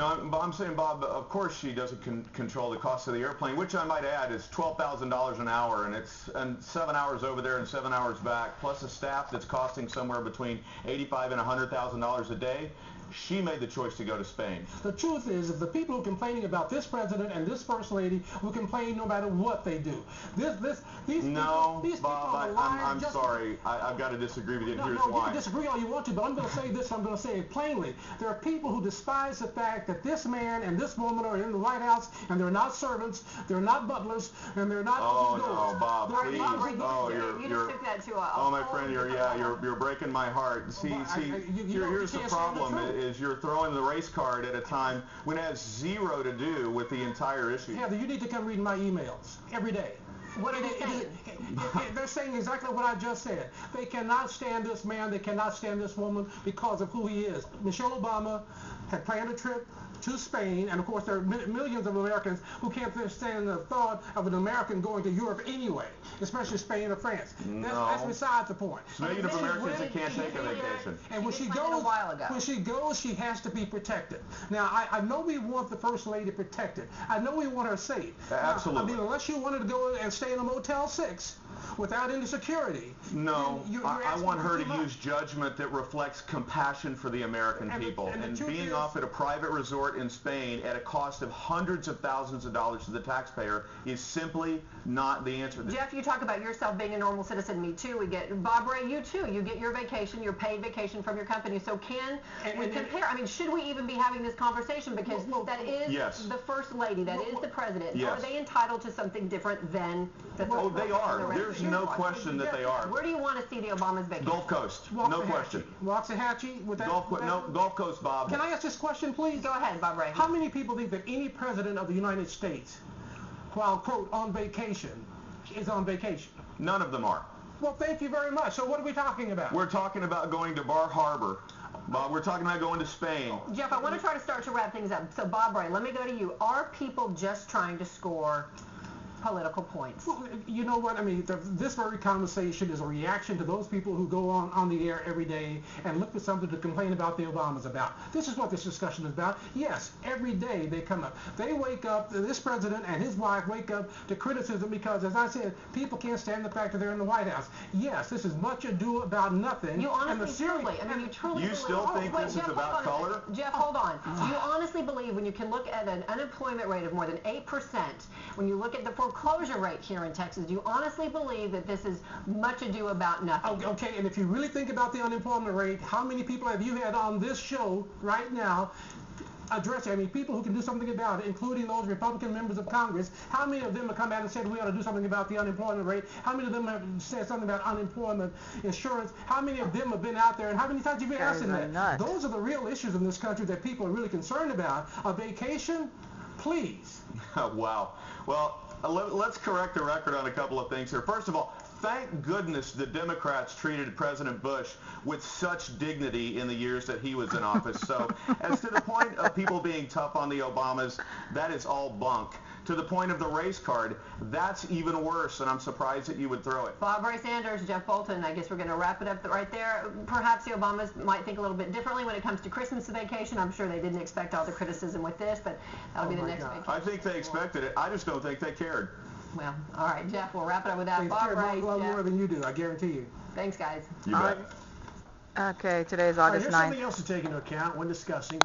No, I'm saying, Bob, of course she doesn't control the cost of the airplane, which I might add is $12,000 an hour, and 7 hours over there and 7 hours back, plus a staff that's costing somewhere between $85,000 and $100,000 a day. She made the choice to go to Spain. The truth is, if the people who are complaining about this president and this first lady will complain no matter what they do. These no, people, Bob, I'm sorry. I've got to disagree with you. No, Here's no, why. you can disagree all you want to, but I'm going to say this, I'm going to say it plainly. There are people who despise the fact that this man and this woman are in the White House, and they're not servants, they're not butlers, and they're not no, Bob, please. Oh, my friend, you're breaking my heart. See, here's the problem. Is you're throwing the race card at a time when it has zero to do with the entire issue. Heather, you need to come read my emails every day. What are they saying? They're saying exactly what I just said. They cannot stand this man, they cannot stand this woman because of who he is. Michelle Obama had planned a trip to Spain, and of course there are millions of Americans who can't stand the thought of an American going to Europe anyway, especially Spain or France. That's beside the point. Millions of Americans that can't take a vacation. And when she goes, she has to be protected. Now, I know we want the First Lady protected. I know we want her safe. Absolutely. Now, I mean, unless you wanted to go and stay in a Motel 6 without any security. No, I want her to use judgment that reflects compassion for the American people. And being off at a private resort in Spain at a cost of hundreds of thousands of dollars to the taxpayer is simply not the answer. Jeff, you talk about yourself being a normal citizen. Me too. We get, Bob Ray, you too. You get your vacation, your paid vacation from your company. So can we compare? I mean, should we even be having this conversation? Because that is the First Lady, that is the President. Yes. Are they entitled to something different than the Oh, they are. There's no question that they are. Where do you want to see the Obamas vacation? Gulf Coast. No question. Waxahachie? Gulf Coast, Bob. Can I ask this question, please? Go ahead, Bob Ray. How many people think that any president of the United States, while, quote, on vacation, is on vacation? None of them are. Well, thank you very much. So what are we talking about? We're talking about going to Bar Harbor. Bob, we're talking about going to Spain. Jeff, I want to try to start to wrap things up. So, Bob Ray, let me go to you. Are people just trying to score political points? Well, you know what? I mean, this very conversation is a reaction to those people who go on the air every day and look for something to complain about the Obamas about. This is what this discussion is about. Yes, every day they come up. They wake up, this president and his wife wake up to criticism because, as I said, people can't stand the fact that they're in the White House. Yes, this is much ado about nothing. You honestly, truly, I mean, you truly You still think this is about color? Jeff, hold on. You honestly believe when you can look at an unemployment rate of more than 8%, when you look at the foreclosure rate here in Texas, do you honestly believe that this is much ado about nothing? Okay, and if you really think about the unemployment rate, how many people have you had on this show right now addressing, I mean, people who can do something about it, including those Republican members of Congress? How many of them have come out and said we ought to do something about the unemployment rate? How many of them have said something about unemployment insurance? How many of them have been out there, and how many times have you been asking that? Those are the real issues in this country that people are really concerned about. A vacation? Please. Wow. Well, let's correct the record on a couple of things here. First of all, thank goodness the Democrats treated President Bush with such dignity in the years that he was in office. So as to the point of people being tough on the Obamas, that is all bunk. To the point of the race card, that's even worse, and I'm surprised that you would throw it. Bob Ray Sanders, Jeff Bolton, I guess we're going to wrap it up right there. Perhaps the Obamas might think a little bit differently when it comes to Christmas vacation. I'm sure they didn't expect all the criticism with this, but that'll be the next vacation. I think they expected it. I just don't think they cared. Well, all right, Jeff, we'll wrap it up with that. They Bob cared Ray, a lot more than you do, I guarantee you. Thanks, guys. You bet. Okay, today's August 9th. Here's something else to take into account when discussing